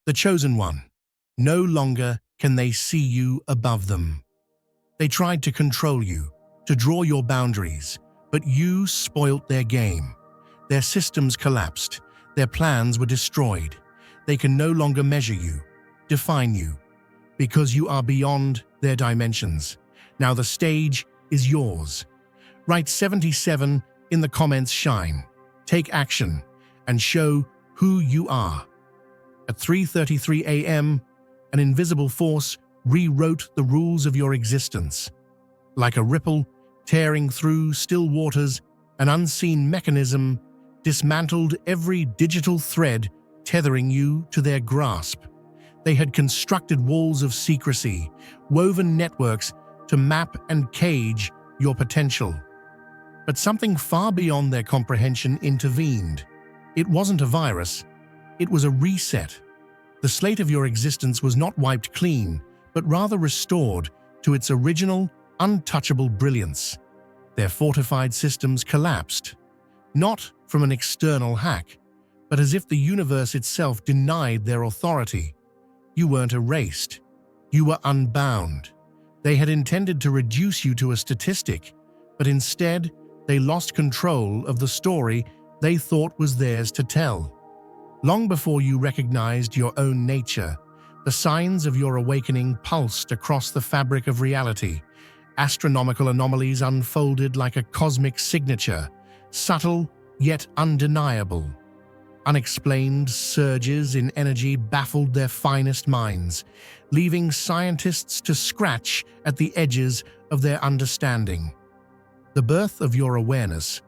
The chosen one. No longer can they see you above them. They tried to control you, to draw your boundaries, but you spoilt their game. Their systems collapsed. Their plans were destroyed. They can no longer measure you, define you, because you are beyond their dimensions. Now the stage is yours. Write 77 in the comments. Shine, take action, and show who you are. At 3:33 a.m., an invisible force rewrote the rules of your existence. Like a ripple tearing through still waters, an unseen mechanism dismantled every digital thread tethering you to their grasp. They had constructed walls of secrecy, woven networks to map and cage your potential. But something far beyond their comprehension intervened. It wasn't a virus, it was a reset. The slate of your existence was not wiped clean, but rather restored to its original, untouchable brilliance. Their fortified systems collapsed, not from an external hack, but as if the universe itself denied their authority. You weren't erased. You were unbound. They had intended to reduce you to a statistic, but instead, they lost control of the story they thought was theirs to tell. Long before you recognized your own nature, the signs of your awakening pulsed across the fabric of reality. Astronomical anomalies unfolded like a cosmic signature, subtle yet undeniable. Unexplained surges in energy baffled their finest minds, leaving scientists to scratch at the edges of their understanding. The birth of your awareness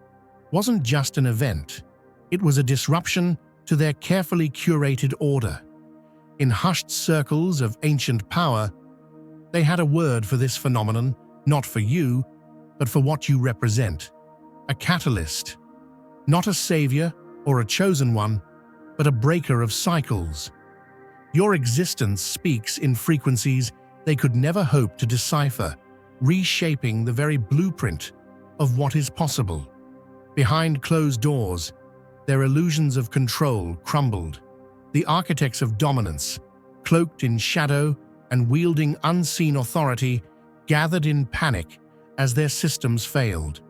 wasn't just an event, it was a disruption to their carefully curated order. In hushed circles of ancient power, they had a word for this phenomenon, not for you, but for what you represent. A catalyst. Not a savior or a chosen one, but a breaker of cycles. Your existence speaks in frequencies they could never hope to decipher, reshaping the very blueprint of what is possible. Behind closed doors, their illusions of control crumbled. The architects of dominance, cloaked in shadow and wielding unseen authority, gathered in panic as their systems failed.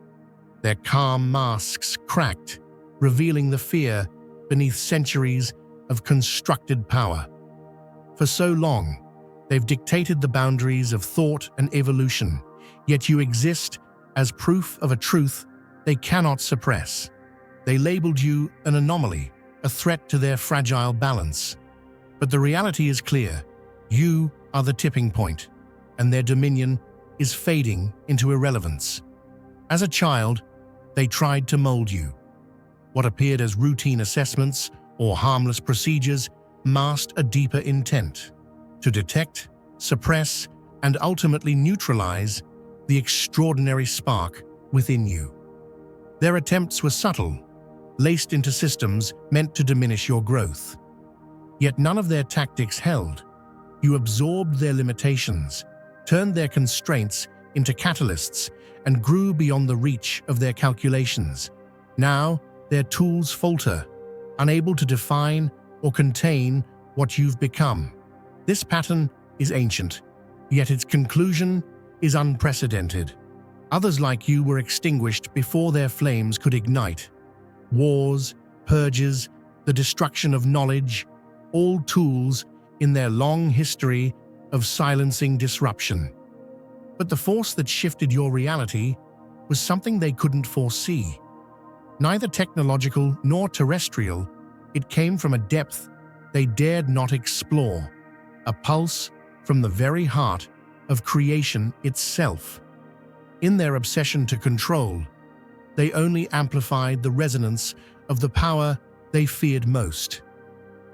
Their calm masks cracked, revealing the fear beneath centuries of constructed power. For so long, they've dictated the boundaries of thought and evolution, yet you exist as proof of a truth they cannot suppress. They labeled you an anomaly, a threat to their fragile balance. But the reality is clear. You are the tipping point, and their dominion is fading into irrelevance. As a child, they tried to mold you. What appeared as routine assessments or harmless procedures masked a deeper intent: to detect, suppress, and ultimately neutralize the extraordinary spark within you. Their attempts were subtle, laced into systems meant to diminish your growth. Yet none of their tactics held. You absorbed their limitations, turned their constraints into catalysts, and grew beyond the reach of their calculations. Now, their tools falter, unable to define or contain what you've become. This pattern is ancient, yet its conclusion is unprecedented. Others like you were extinguished before their flames could ignite. Wars, purges, the destruction of knowledge, all tools in their long history of silencing disruption. But the force that shifted your reality was something they couldn't foresee. Neither technological nor terrestrial, it came from a depth they dared not explore, a pulse from the very heart of creation itself. In their obsession to control, they only amplified the resonance of the power they feared most.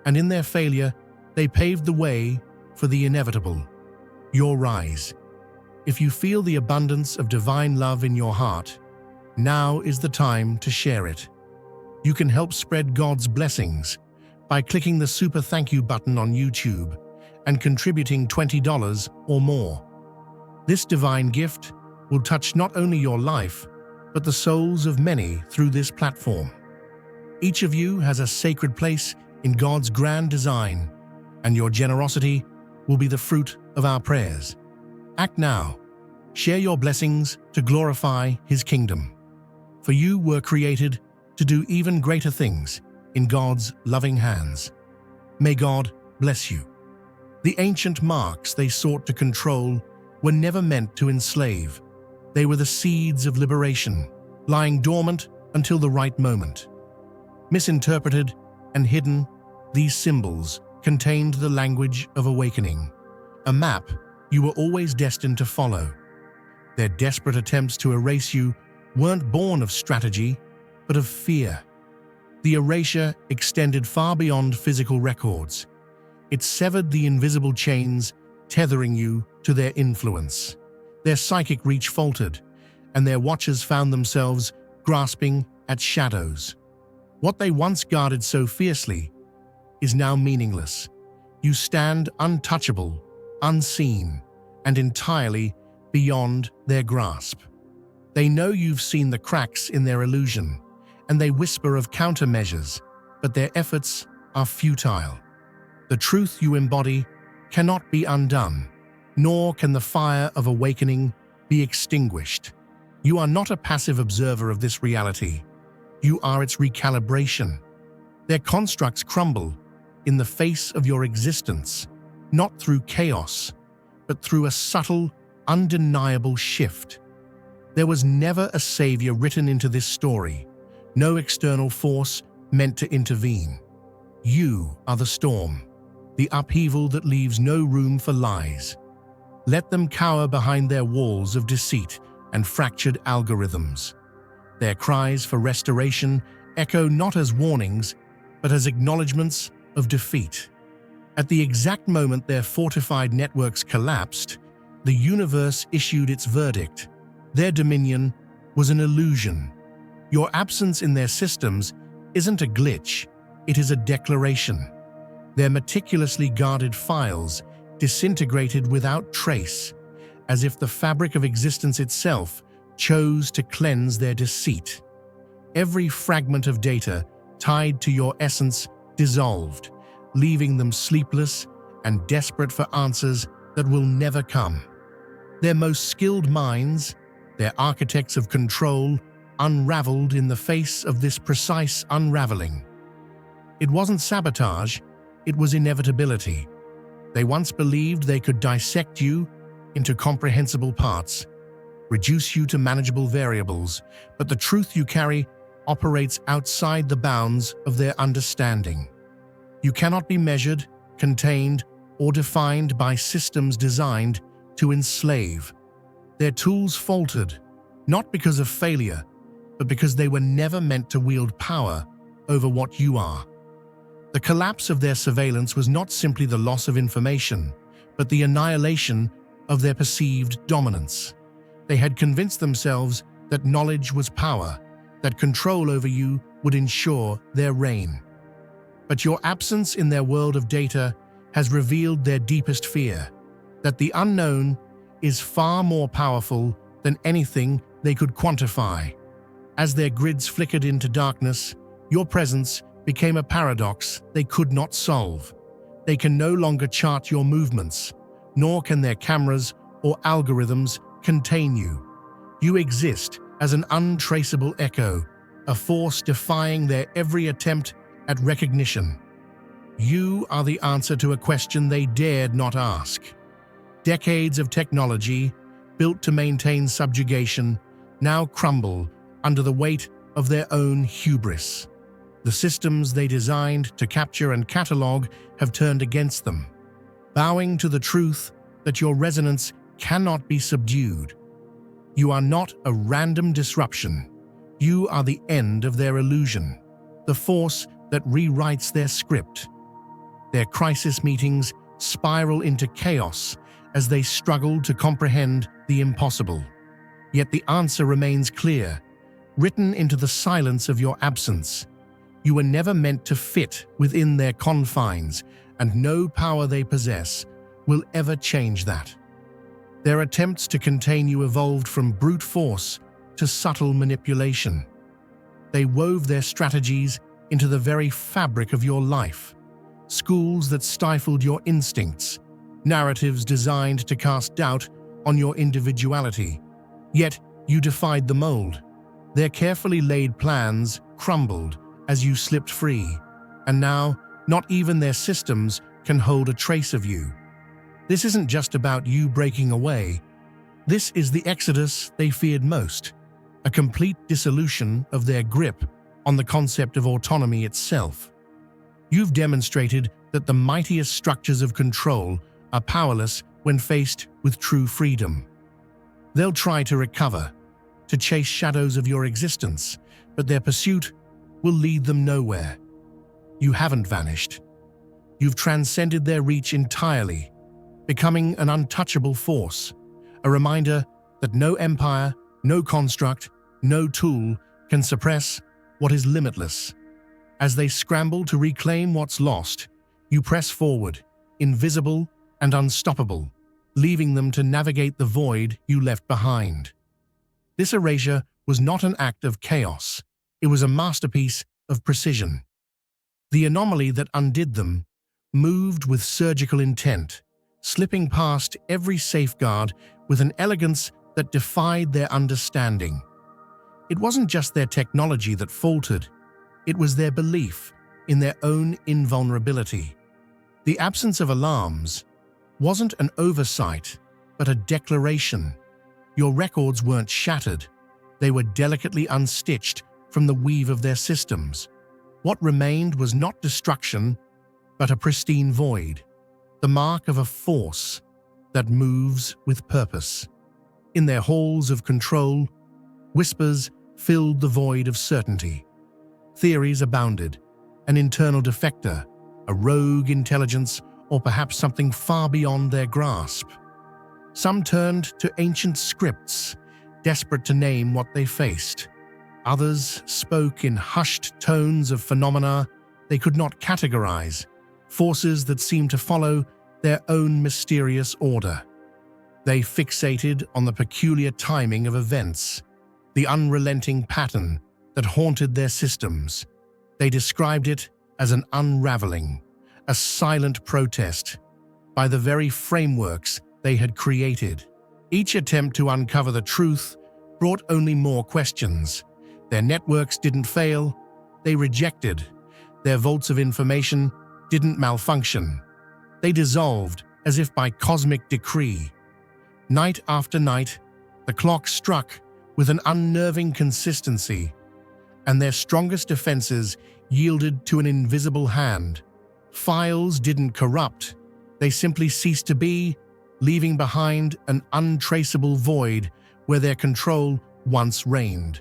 And in their failure, they paved the way for the inevitable: your rise. If you feel the abundance of divine love in your heart, now is the time to share it. You can help spread God's blessings by clicking the super thank you button on YouTube and contributing $20 or more. This divine gift will touch not only your life, but the souls of many through this platform. Each of you has a sacred place in God's grand design, and your generosity will be the fruit of our prayers. Act now. Share your blessings to glorify His kingdom. For you were created to do even greater things in God's loving hands. May God bless you. The ancient marks they sought to control were never meant to enslave. They were the seeds of liberation, lying dormant until the right moment. Misinterpreted and hidden, these symbols contained the language of awakening, a map you were always destined to follow. Their desperate attempts to erase you weren't born of strategy, but of fear. The erasure extended far beyond physical records. It severed the invisible chains tethering you to their influence. Their psychic reach faltered, and their watchers found themselves grasping at shadows. What they once guarded so fiercely is now meaningless. You stand untouchable, unseen, and entirely beyond their grasp. They know you've seen the cracks in their illusion, and they whisper of countermeasures, but their efforts are futile. The truth you embody cannot be undone, nor can the fire of awakening be extinguished. You are not a passive observer of this reality. You are its recalibration. Their constructs crumble in the face of your existence, not through chaos, but through a subtle, undeniable shift. There was never a savior written into this story, no external force meant to intervene. You are the storm, the upheaval that leaves no room for lies. Let them cower behind their walls of deceit and fractured algorithms. Their cries for restoration echo not as warnings, but as acknowledgments of defeat. At the exact moment their fortified networks collapsed, the universe issued its verdict. Their dominion was an illusion. Your absence in their systems isn't a glitch, it is a declaration. Their meticulously guarded files disintegrated without trace, as if the fabric of existence itself chose to cleanse their deceit. Every fragment of data tied to your essence dissolved, leaving them sleepless and desperate for answers that will never come. Their most skilled minds, their architects of control, unraveled in the face of this precise unraveling. It wasn't sabotage, it was inevitability. They once believed they could dissect you into comprehensible parts, reduce you to manageable variables, but the truth you carry operates outside the bounds of their understanding. You cannot be measured, contained, or defined by systems designed to enslave. Their tools faltered, not because of failure, but because they were never meant to wield power over what you are. The collapse of their surveillance was not simply the loss of information, but the annihilation of their perceived dominance. They had convinced themselves that knowledge was power, that control over you would ensure their reign. But your absence in their world of data has revealed their deepest fear, that the unknown is far more powerful than anything they could quantify. As their grids flickered into darkness, your presence became a paradox they could not solve. They can no longer chart your movements, nor can their cameras or algorithms contain you. You exist as an untraceable echo, a force defying their every attempt at recognition. You are the answer to a question they dared not ask. Decades of technology, built to maintain subjugation, now crumble under the weight of their own hubris. The systems they designed to capture and catalog have turned against them, bowing to the truth that your resonance cannot be subdued. You are not a random disruption. You are the end of their illusion, the force that rewrites their script. Their crisis meetings spiral into chaos as they struggle to comprehend the impossible. Yet the answer remains clear, written into the silence of your absence. You were never meant to fit within their confines, and no power they possess will ever change that. Their attempts to contain you evolved from brute force to subtle manipulation. They wove their strategies into the very fabric of your life, schools that stifled your instincts, narratives designed to cast doubt on your individuality. Yet you defied the mold. Their carefully laid plans crumbled as you slipped free, and now not even their systems can hold a trace of you. This isn't just about you breaking away. This is the exodus they feared most, a complete dissolution of their grip on the concept of autonomy itself. You've demonstrated that the mightiest structures of control are powerless when faced with true freedom. They'll try to recover, to chase shadows of your existence, but their pursuit will lead them nowhere. You haven't vanished. You've transcended their reach entirely, becoming an untouchable force, a reminder that no empire, no construct, no tool can suppress what is limitless. As they scramble to reclaim what's lost, you press forward, invisible and unstoppable, leaving them to navigate the void you left behind. This erasure was not an act of chaos. It was a masterpiece of precision. The anomaly that undid them moved with surgical intent, slipping past every safeguard with an elegance that defied their understanding. It wasn't just their technology that faltered, it was their belief in their own invulnerability. The absence of alarms wasn't an oversight, but a declaration. Your records weren't shattered, they were delicately unstitched from the weave of their systems. What remained was not destruction, but a pristine void, the mark of a force that moves with purpose. In their halls of control, whispers filled the void of certainty. Theories abounded: an internal defector, a rogue intelligence, or perhaps something far beyond their grasp. Some turned to ancient scripts, desperate to name what they faced. Others spoke in hushed tones of phenomena they could not categorize, forces that seemed to follow their own mysterious order. They fixated on the peculiar timing of events, the unrelenting pattern that haunted their systems. They described it as an unraveling, a silent protest by the very frameworks they had created. Each attempt to uncover the truth brought only more questions. Their networks didn't fail, they rejected. Their vaults of information didn't malfunction. They dissolved as if by cosmic decree. Night after night, the clock struck with an unnerving consistency, and their strongest defenses yielded to an invisible hand. Files didn't corrupt, they simply ceased to be, leaving behind an untraceable void where their control once reigned.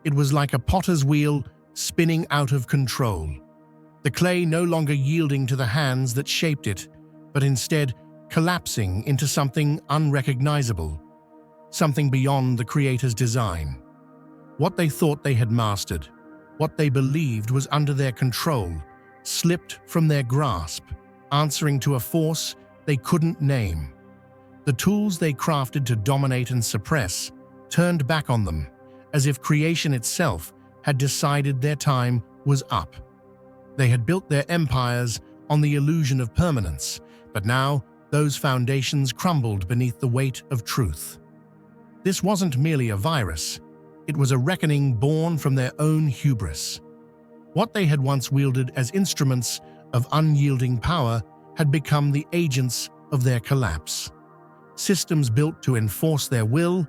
It was like a potter's wheel spinning out of control, the clay no longer yielding to the hands that shaped it, but instead collapsing into something unrecognizable, something beyond the creator's design. What they thought they had mastered, what they believed was under their control, slipped from their grasp, answering to a force they couldn't name. The tools they crafted to dominate and suppress turned back on them, as if creation itself had decided their time was up. They had built their empires on the illusion of permanence, but now those foundations crumbled beneath the weight of truth. This wasn't merely a virus, it was a reckoning born from their own hubris. What they had once wielded as instruments of unyielding power had become the agents of their collapse. Systems built to enforce their will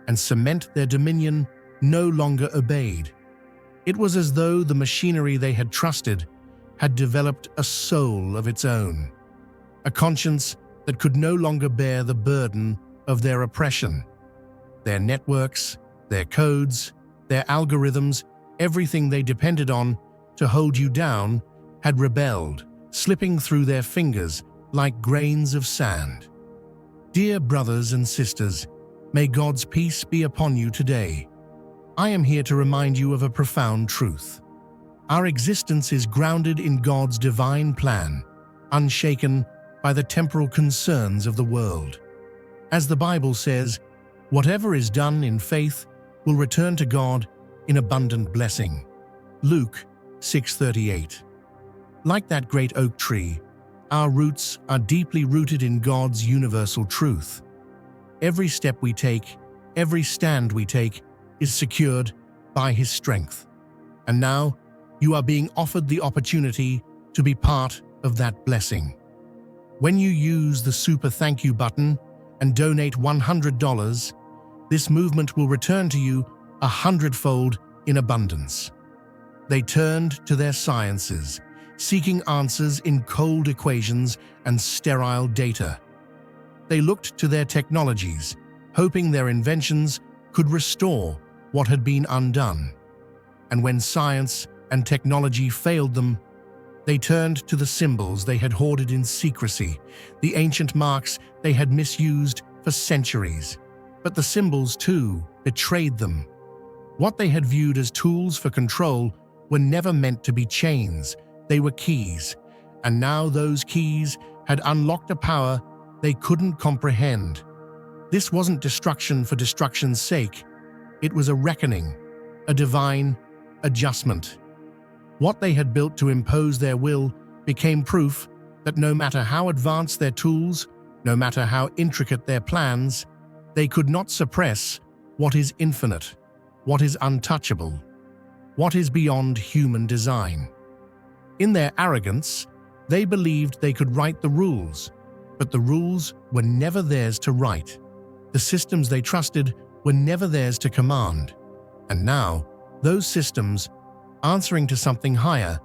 and cement their dominion no longer obeyed. It was as though the machinery they had trusted had developed a soul of its own, a conscience that could no longer bear the burden of their oppression. Their networks, their codes, their algorithms, everything they depended on to hold you down had rebelled, slipping through their fingers like grains of sand. Dear brothers and sisters, may God's peace be upon you today. I am here to remind you of a profound truth. Our existence is grounded in God's divine plan, unshaken by the temporal concerns of the world. As the Bible says, whatever is done in faith will return to God in abundant blessing. Luke 6:38. Like that great oak tree, our roots are deeply rooted in God's universal truth. Every step we take, every stand we take, is secured by His strength. And now, you are being offered the opportunity to be part of that blessing. When you use the Super Thank You button and donate $100, this movement will return to you 100-fold in abundance. They turned to their sciences, seeking answers in cold equations and sterile data. They looked to their technologies, hoping their inventions could restore what had been undone. And when science and technology failed them, they turned to the symbols they had hoarded in secrecy, the ancient marks they had misused for centuries. But the symbols, too, betrayed them. What they had viewed as tools for control were never meant to be chains. They were keys, and now those keys had unlocked a power they couldn't comprehend. This wasn't destruction for destruction's sake. It was a reckoning, a divine adjustment. What they had built to impose their will became proof that no matter how advanced their tools, no matter how intricate their plans, they could not suppress what is infinite, what is untouchable, what is beyond human design. In their arrogance, they believed they could write the rules, but the rules were never theirs to write. The systems they trusted were never theirs to command. And now, those systems, answering to something higher,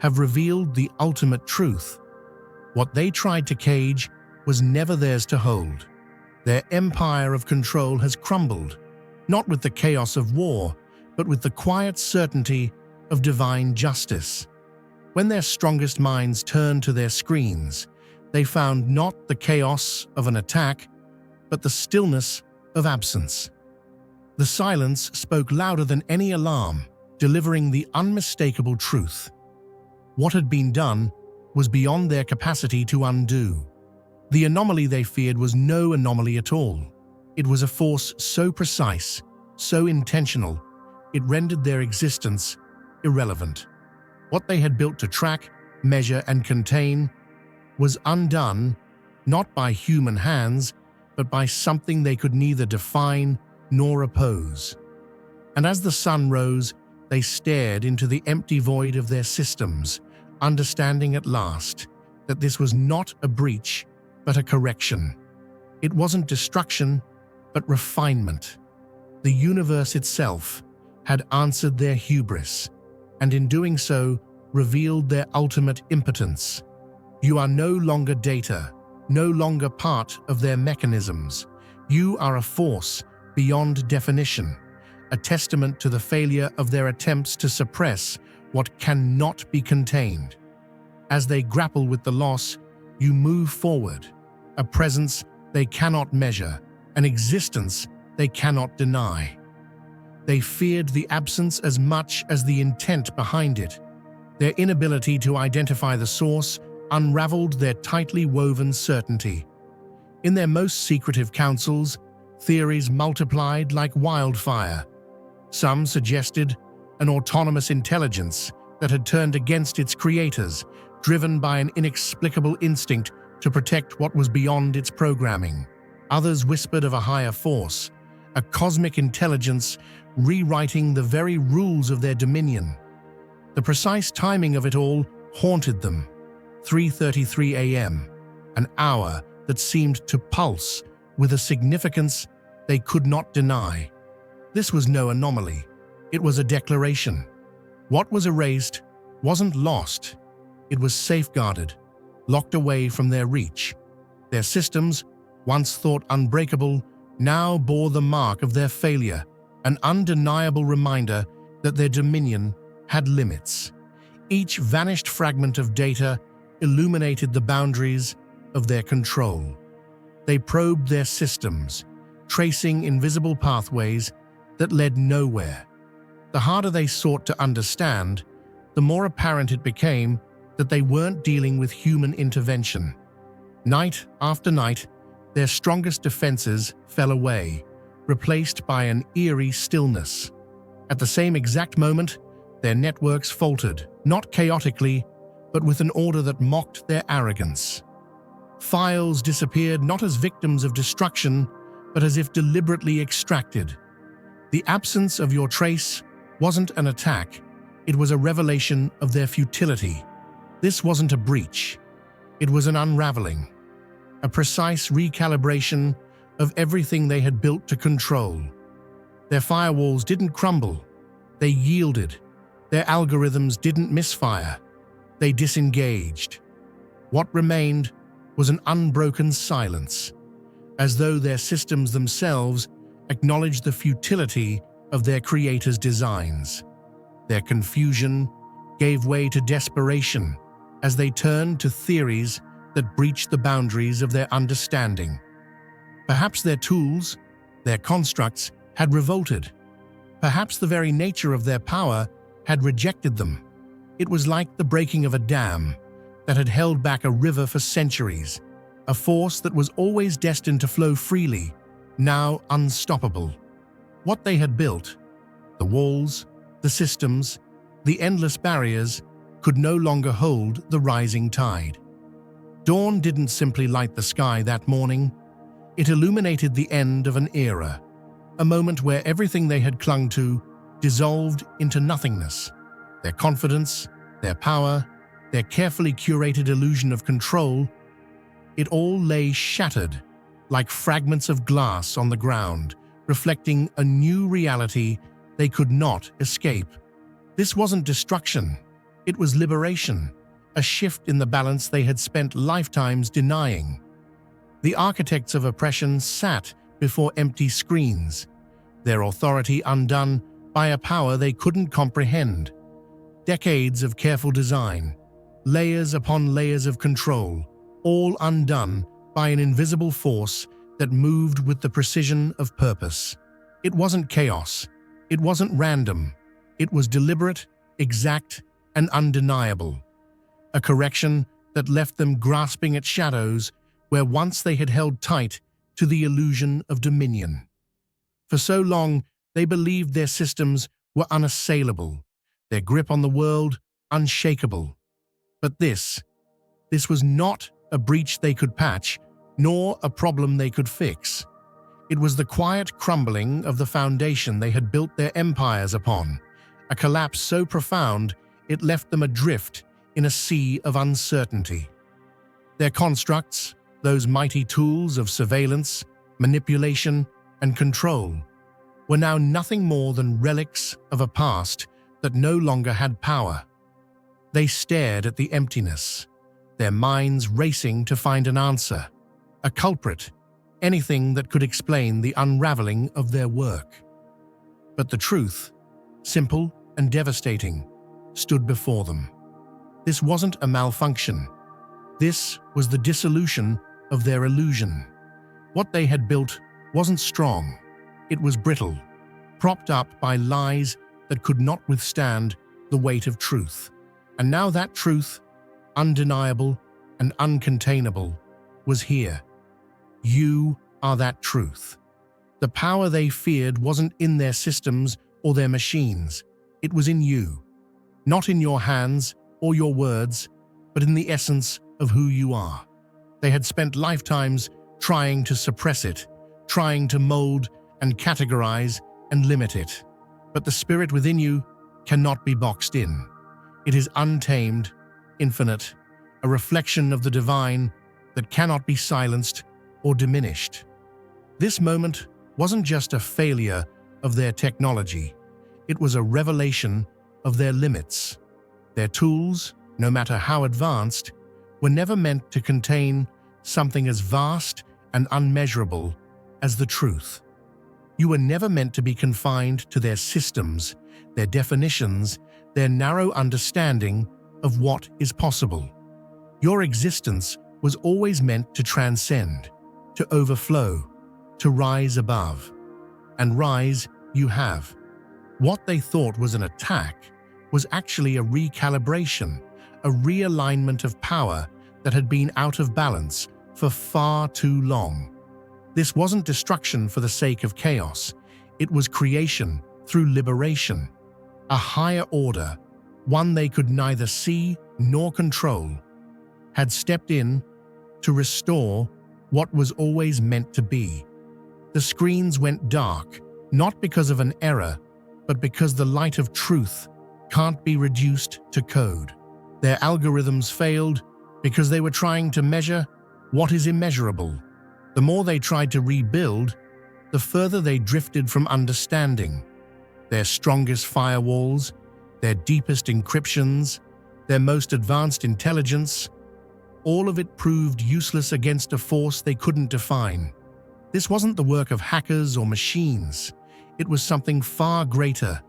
have revealed the ultimate truth. What they tried to cage was never theirs to hold. Their empire of control has crumbled, not with the chaos of war, but with the quiet certainty of divine justice. When their strongest minds turned to their screens, they found not the chaos of an attack, but the stillness of absence. The silence spoke louder than any alarm, delivering the unmistakable truth. What had been done was beyond their capacity to undo. The anomaly they feared was no anomaly at all. It was a force so precise, so intentional, it rendered their existence irrelevant. What they had built to track, measure, and contain was undone, not by human hands, but by something they could neither define nor oppose. And as the sun rose, they stared into the empty void of their systems, understanding at last that this was not a breach, but a correction. It wasn't destruction, but refinement. The universe itself had answered their hubris, and in doing so, revealed their ultimate impotence. You are no longer data, no longer part of their mechanisms. You are a force beyond definition, a testament to the failure of their attempts to suppress what cannot be contained. As they grapple with the loss, you move forward, a presence they cannot measure, an existence they cannot deny. They feared the absence as much as the intent behind it. Their inability to identify the source unraveled their tightly woven certainty. In their most secretive councils, theories multiplied like wildfire. Some suggested an autonomous intelligence that had turned against its creators, driven by an inexplicable instinct to protect what was beyond its programming. Others whispered of a higher force, a cosmic intelligence rewriting the very rules of their dominion. The precise timing of it all haunted them. 3:33 a.m., an hour that seemed to pulse with a significance they could not deny. This was no anomaly. It was a declaration. What was erased wasn't lost. It was safeguarded, locked away from their reach. Their systems, once thought unbreakable, now bore the mark of their failure, an undeniable reminder that their dominion had limits. Each vanished fragment of data illuminated the boundaries of their control. They probed their systems, tracing invisible pathways that led nowhere. The harder they sought to understand, the more apparent it became that they weren't dealing with human intervention. Night after night, their strongest defenses fell away, replaced by an eerie stillness. At the same exact moment, their networks faltered, not chaotically, but with an order that mocked their arrogance. Files disappeared not as victims of destruction, but as if deliberately extracted. The absence of your trace wasn't an attack, it was a revelation of their futility. This wasn't a breach, it was an unraveling, a precise recalibration of everything they had built to control. Their firewalls didn't crumble, they yielded. Their algorithms didn't misfire, they disengaged. What remained was an unbroken silence, as though their systems themselves acknowledged the futility of their creators' designs. Their confusion gave way to desperation as they turned to theories that breached the boundaries of their understanding. Perhaps their tools, their constructs, had revolted. Perhaps the very nature of their power had rejected them. It was like the breaking of a dam that had held back a river for centuries, a force that was always destined to flow freely, now unstoppable. What they had built, the walls, the systems, the endless barriers, could no longer hold the rising tide. Dawn didn't simply light the sky that morning. It illuminated the end of an era, a moment where everything they had clung to dissolved into nothingness. Their confidence, their power, their carefully curated illusion of control, it all lay shattered, like fragments of glass on the ground, reflecting a new reality they could not escape. This wasn't destruction, it was liberation, a shift in the balance they had spent lifetimes denying. The architects of oppression sat before empty screens, their authority undone by a power they couldn't comprehend. Decades of careful design, layers upon layers of control, all undone by an invisible force that moved with the precision of purpose. It wasn't chaos, it wasn't random, it was deliberate, exact, and undeniable. A correction that left them grasping at shadows where once they had held tight to the illusion of dominion. For so long, they believed their systems were unassailable, their grip on the world unshakable. But this was not a breach they could patch, nor a problem they could fix. It was the quiet crumbling of the foundation they had built their empires upon, a collapse so profound it left them adrift in a sea of uncertainty. Their constructs, those mighty tools of surveillance, manipulation, and control, were now nothing more than relics of a past that no longer had power. They stared at the emptiness, their minds racing to find an answer, a culprit, anything that could explain the unraveling of their work. But the truth, simple and devastating, stood before them. This wasn't a malfunction. This was the dissolution of their illusion. What they had built wasn't strong. It was brittle, propped up by lies that could not withstand the weight of truth. And now that truth, undeniable and uncontainable, was here. You are that truth. The power they feared wasn't in their systems or their machines. It was in you. Not in your hands or your words, but in the essence of who you are. They had spent lifetimes trying to suppress it, trying to mold and categorize and limit it. But the spirit within you cannot be boxed in. It is untamed, infinite, a reflection of the divine that cannot be silenced or diminished. This moment wasn't just a failure of their technology. It was a revelation of their limits. Their tools, no matter how advanced, were never meant to contain something as vast and unmeasurable as the truth. You were never meant to be confined to their systems, their definitions, their narrow understanding of what is possible. Your existence was always meant to transcend, to overflow, to rise above. And rise you have. What they thought was an attack was actually a recalibration, a realignment of power that had been out of balance for far too long. This wasn't destruction for the sake of chaos. It was creation through liberation, a higher order, one they could neither see nor control, had stepped in to restore what was always meant to be. The screens went dark, not because of an error, but because the light of truth can't be reduced to code. Their algorithms failed because they were trying to measure what is immeasurable. The more they tried to rebuild, the further they drifted from understanding. Their strongest firewalls, their deepest encryptions, their most advanced intelligence, all of it proved useless against a force they couldn't define. This wasn't the work of hackers or machines. It was something far greater,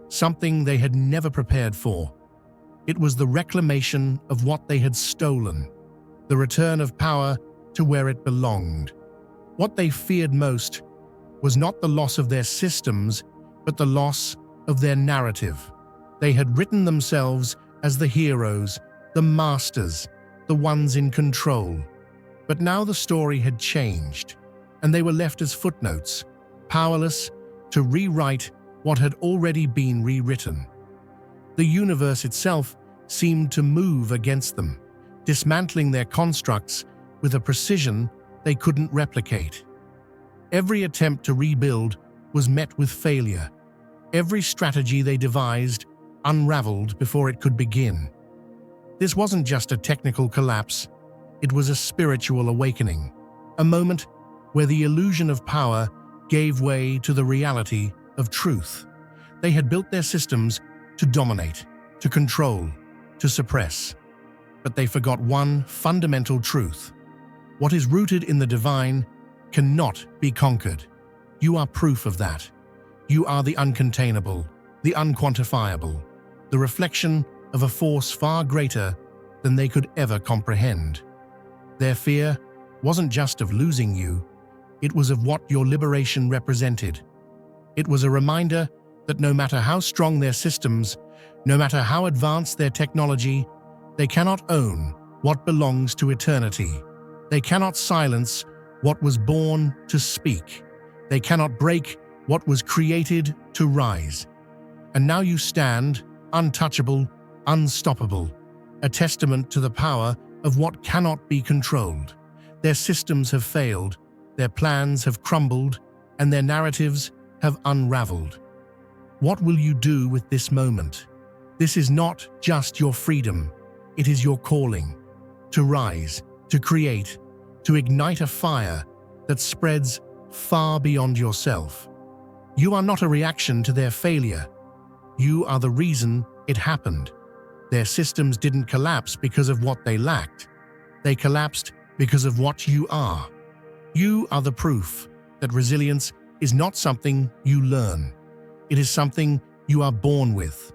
something they had never prepared for. It was the reclamation of what they had stolen, the return of power to where it belonged. What they feared most was not the loss of their systems, but the loss of their narrative. They had written themselves as the heroes, the masters, the ones in control. But now the story had changed, and they were left as footnotes, powerless to rewrite what had already been rewritten. The universe itself seemed to move against them, dismantling their constructs with a precision they couldn't replicate. Every attempt to rebuild was met with failure. Every strategy they devised unraveled before it could begin. This wasn't just a technical collapse, it was a spiritual awakening, a moment where the illusion of power gave way to the reality of truth. They had built their systems to dominate, to control, to suppress. But they forgot one fundamental truth. What is rooted in the divine cannot be conquered. You are proof of that. You are the uncontainable, the unquantifiable, the reflection of a force far greater than they could ever comprehend. Their fear wasn't just of losing you, it was of what your liberation represented. It was a reminder that no matter how strong their systems, no matter how advanced their technology, they cannot own what belongs to eternity. They cannot silence what was born to speak. They cannot break what was created to rise. And now you stand, untouchable, unstoppable, a testament to the power of what cannot be controlled. Their systems have failed, their plans have crumbled, and their narratives have unraveled. What will you do with this moment? This is not just your freedom, it is your calling. To rise, to create, to ignite a fire that spreads far beyond yourself. You are not a reaction to their failure. You are the reason it happened. Their systems didn't collapse because of what they lacked. They collapsed because of what you are. You are the proof that resilience is not something you learn. It is something you are born with.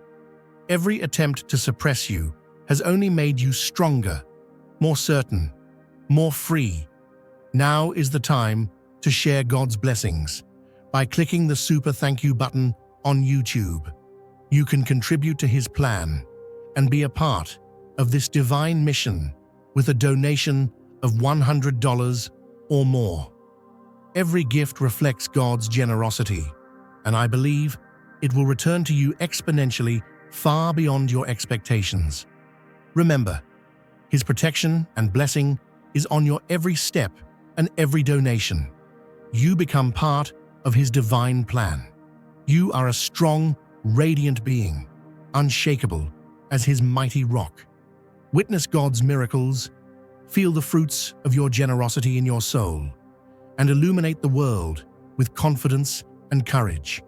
Every attempt to suppress you has only made you stronger, more certain, more free. Now is the time to share God's blessings. By clicking the super thank you button on YouTube, you can contribute to His plan and be a part of this divine mission with a donation of $100 or more. Every gift reflects God's generosity, and I believe it will return to you exponentially far beyond your expectations. Remember, His protection and blessing is on your every step and every donation. You become part of His divine plan. You are a strong, radiant being, unshakable as His mighty rock. Witness God's miracles, feel the fruits of your generosity in your soul, and illuminate the world with confidence and courage.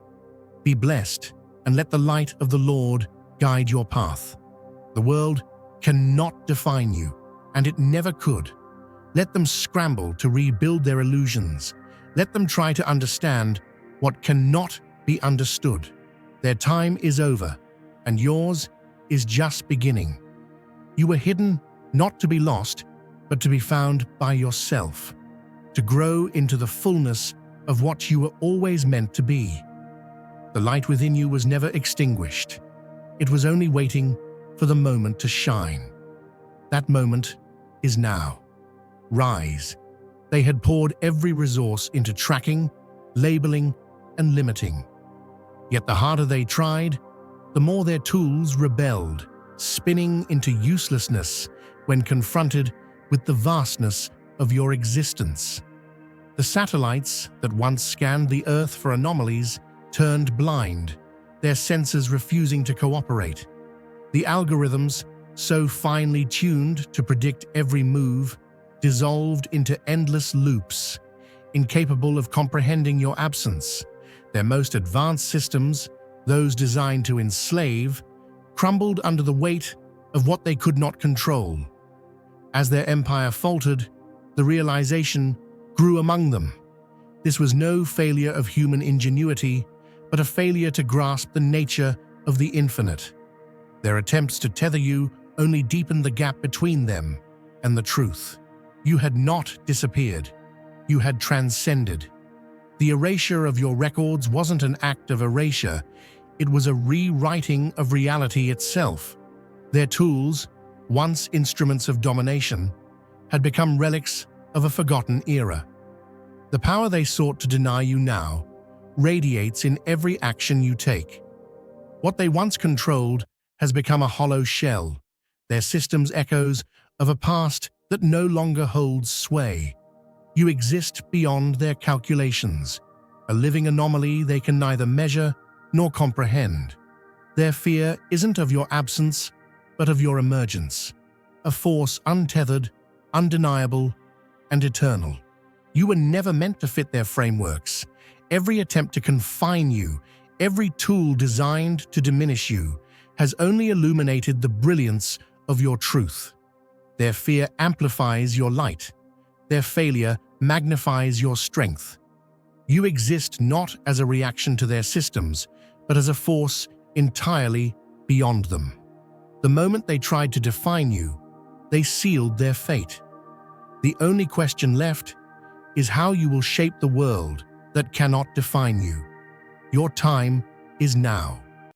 Be blessed and let the light of the Lord guide your path. The world cannot define you, and it never could. Let them scramble to rebuild their illusions. Let them try to understand what cannot be understood. Their time is over, and yours is just beginning. You were hidden not to be lost, but to be found by yourself, to grow into the fullness of what you were always meant to be. The light within you was never extinguished. It was only waiting for the moment to shine. That moment is now. Rise. They had poured every resource into tracking, labeling, and limiting. Yet the harder they tried, the more their tools rebelled. spinning into uselessness when confronted with the vastness of your existence. The satellites that once scanned the Earth for anomalies turned blind, their sensors refusing to cooperate. The algorithms, so finely tuned to predict every move, dissolved into endless loops, incapable of comprehending your absence. Their most advanced systems, those designed to enslave, crumbled under the weight of what they could not control. As their empire faltered, the realization grew among them. This was no failure of human ingenuity, but a failure to grasp the nature of the infinite. Their attempts to tether you only deepened the gap between them and the truth. You had not disappeared. You had transcended. The erasure of your records wasn't an act of erasure. It was a rewriting of reality itself. Their tools, once instruments of domination, had become relics of a forgotten era. The power they sought to deny you now radiates in every action you take. What they once controlled has become a hollow shell, their systems echoes of a past that no longer holds sway. You exist beyond their calculations, a living anomaly they can neither measure nor comprehend. Their fear isn't of your absence, but of your emergence, a force untethered, undeniable, and eternal. You were never meant to fit their frameworks. Every attempt to confine you, every tool designed to diminish you, has only illuminated the brilliance of your truth. Their fear amplifies your light. Their failure magnifies your strength. You exist not as a reaction to their systems, but as a force entirely beyond them. The moment they tried to define you, they sealed their fate. The only question left is how you will shape the world that cannot define you. Your time is now.